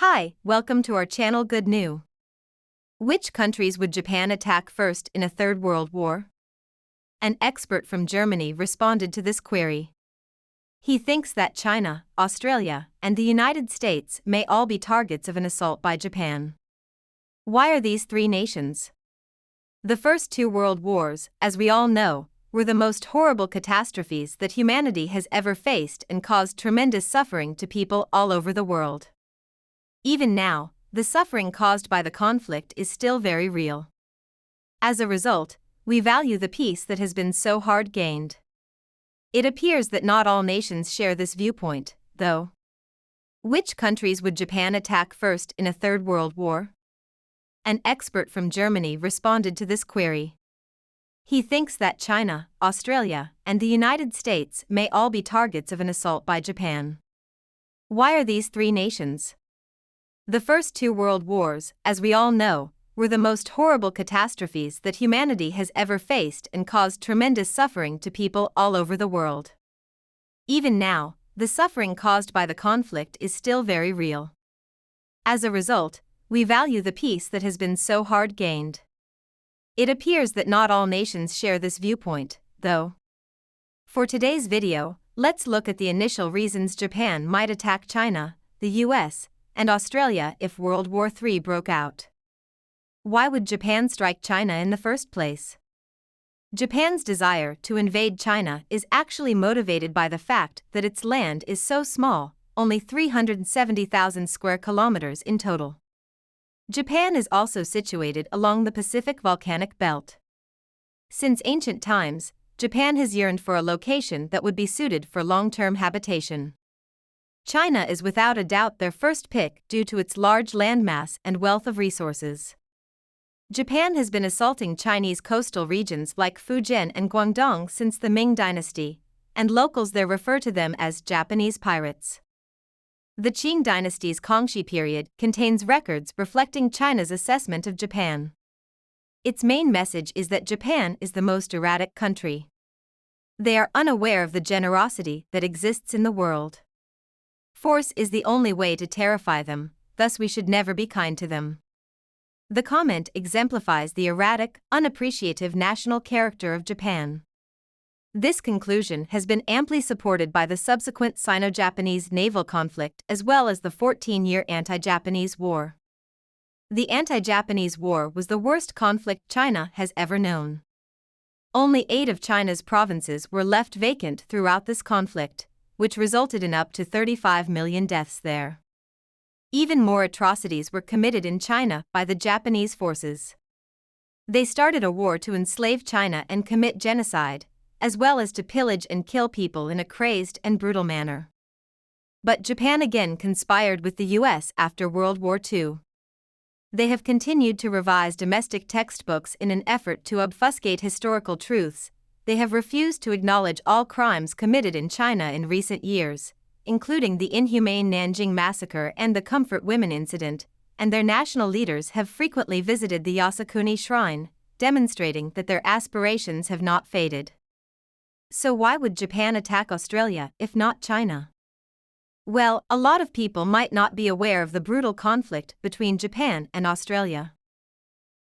Hi, welcome to our channel Good New. Which countries would Japan attack first in a Third World War? An expert from Germany responded to this query. He thinks that China, Australia, and the United States may all be targets of an assault by Japan. Why are these three nations? The first two world wars, as we all know, were the most horrible catastrophes that humanity has ever faced and caused tremendous suffering to people all over the world. Even now, the suffering caused by the conflict is still very real. As a result, we value the peace that has been so hard gained. It appears that not all nations share this viewpoint, though. Which countries would Japan attack first in a Third World War? An expert from Germany responded to this query. He thinks that China, Australia, and the United States may all be targets of an assault by Japan. Why are these three nations? The first two world wars, as we all know, were the most horrible catastrophes that humanity has ever faced and caused tremendous suffering to people all over the world. Even now, the suffering caused by the conflict is still very real. As a result, we value the peace that has been so hard gained. It appears that not all nations share this viewpoint, though. For today's video, let's look at the initial reasons Japan might attack China, the US, and Australia if World War III broke out. Why would Japan strike China in the first place? Japan's desire to invade China is actually motivated by the fact that its land is so small, only 370,000 square kilometers in total. Japan is also situated along the Pacific volcanic belt. Since ancient times, Japan has yearned for a location that would be suited for long-term habitation. China is without a doubt their first pick due to its large landmass and wealth of resources. Japan has been assaulting Chinese coastal regions like Fujian and Guangdong since the Ming Dynasty, and locals there refer to them as Japanese pirates. The Qing dynasty's Kangxi period contains records reflecting China's assessment of Japan. Its main message is that Japan is the most erratic country. They are unaware of the generosity that exists in the world. Force is the only way to terrify them, thus we should never be kind to them. The comment exemplifies the erratic, unappreciative national character of Japan. This conclusion has been amply supported by the subsequent Sino-Japanese naval conflict as well as the 14-year anti-Japanese war. The anti-Japanese war was the worst conflict China has ever known. Only 8 of China's provinces were left vacant throughout this conflict, which resulted in up to 35 million deaths there. Even more atrocities were committed in China by the Japanese forces. They started a war to enslave China and commit genocide, as well as to pillage and kill people in a crazed and brutal manner. But Japan again conspired with the US after World War II. They have continued to revise domestic textbooks in an effort to obfuscate historical truths. They have refused to acknowledge all crimes committed in China in recent years, including the inhumane Nanjing massacre and the Comfort Women incident, and their national leaders have frequently visited the Yasukuni Shrine, demonstrating that their aspirations have not faded. So why would Japan attack Australia if not China? Well, a lot of people might not be aware of the brutal conflict between Japan and Australia.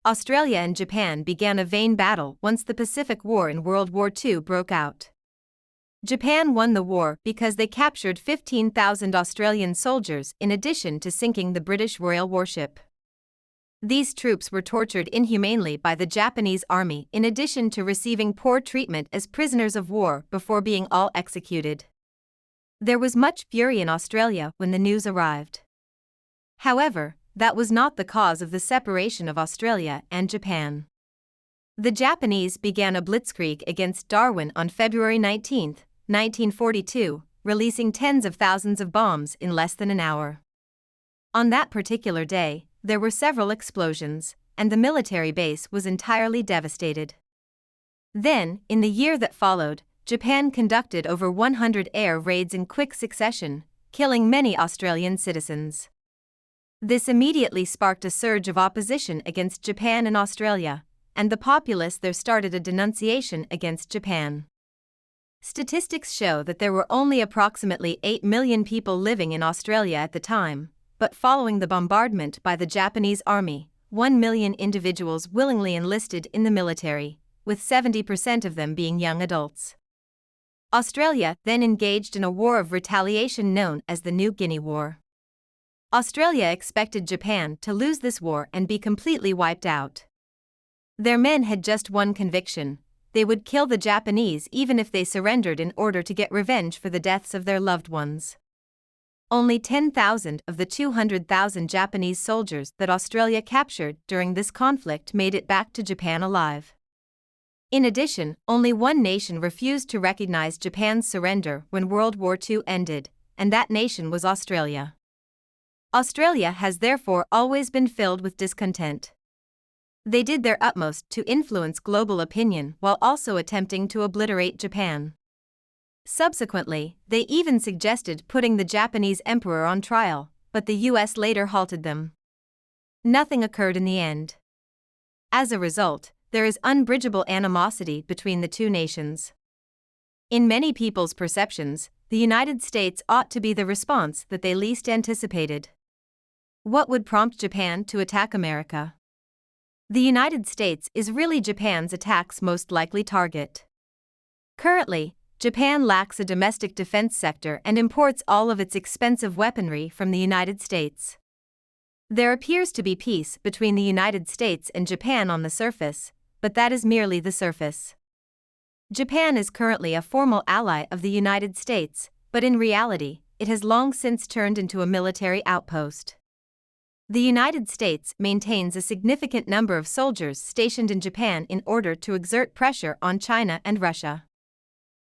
Australia and Japan began a vain battle once the Pacific War in World War II broke out. Japan won the war because they captured 15,000 Australian soldiers in addition to sinking the British Royal warship. These troops were tortured inhumanely by the Japanese army in addition to receiving poor treatment as prisoners of war before being all executed. There was much fury in Australia when the news arrived. However, that was not the cause of the separation of Australia and Japan. The Japanese began a blitzkrieg against Darwin on February 19, 1942, releasing tens of thousands of bombs in less than an hour. On that particular day, there were several explosions, and the military base was entirely devastated. Then, in the year that followed, Japan conducted over 100 air raids in quick succession, killing many Australian citizens. This immediately sparked a surge of opposition against Japan in Australia, and the populace there started a denunciation against Japan. Statistics show that there were only approximately 8 million people living in Australia at the time, but following the bombardment by the Japanese army, 1 million individuals willingly enlisted in the military, with 70% of them being young adults. Australia then engaged in a war of retaliation known as the New Guinea War. Australia expected Japan to lose this war and be completely wiped out. Their men had just one conviction: they would kill the Japanese even if they surrendered in order to get revenge for the deaths of their loved ones. Only 10,000 of the 200,000 Japanese soldiers that Australia captured during this conflict made it back to Japan alive. In addition, only one nation refused to recognize Japan's surrender when World War II ended, and that nation was Australia. Australia has therefore always been filled with discontent. They did their utmost to influence global opinion while also attempting to obliterate Japan. Subsequently, they even suggested putting the Japanese emperor on trial, but the US later halted them. Nothing occurred in the end. As a result, there is unbridgeable animosity between the two nations. In many people's perceptions, the United States ought to be the response that they least anticipated. What would prompt Japan to attack America? The United States is really Japan's attack's most likely target. Currently, Japan lacks a domestic defense sector and imports all of its expensive weaponry from the United States. There appears to be peace between the United States and Japan on the surface, but that is merely the surface. Japan is currently a formal ally of the United States, but in reality, it has long since turned into a military outpost. The United States maintains a significant number of soldiers stationed in Japan in order to exert pressure on China and Russia.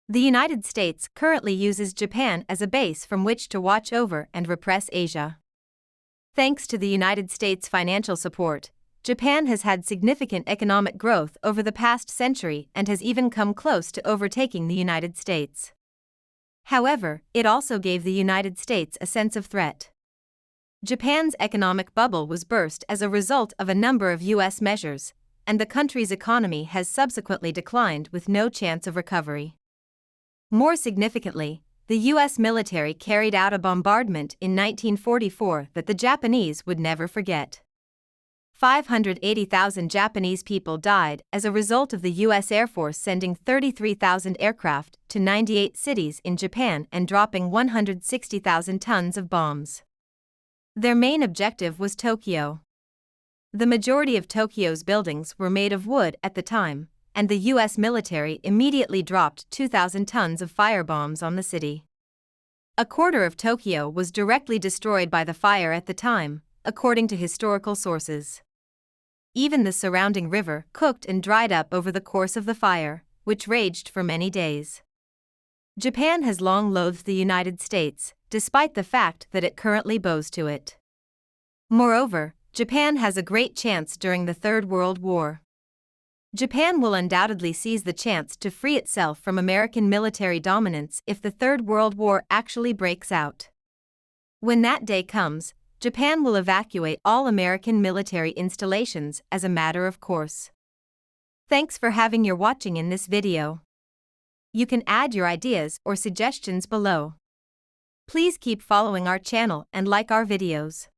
The United States currently uses Japan as a base from which to watch over and repress Asia. Thanks to the United States' financial support, Japan has had significant economic growth over the past century and has even come close to overtaking the United States. However, it also gave the United States a sense of threat. Japan's economic bubble was burst as a result of a number of US measures, and the country's economy has subsequently declined with no chance of recovery. More significantly, the US military carried out a bombardment in 1944 that the Japanese would never forget. 580,000 Japanese people died as a result of the US Air Force sending 33,000 aircraft to 98 cities in Japan and dropping 160,000 tons of bombs. Their main objective was Tokyo. The majority of Tokyo's buildings were made of wood at the time, and the US military immediately dropped 2,000 tons of firebombs on the city. A quarter of Tokyo was directly destroyed by the fire at the time, according to historical sources. Even the surrounding river cooked and dried up over the course of the fire, which raged for many days. Japan has long loathed the United States, despite the fact that it currently bows to it. Moreover, Japan has a great chance during the Third World War. Japan will undoubtedly seize the chance to free itself from American military dominance if the Third World War actually breaks out. When that day comes, Japan will evacuate all American military installations as a matter of course. Thanks for watching in this video. You can add your ideas or suggestions below. Please keep following our channel and like our videos.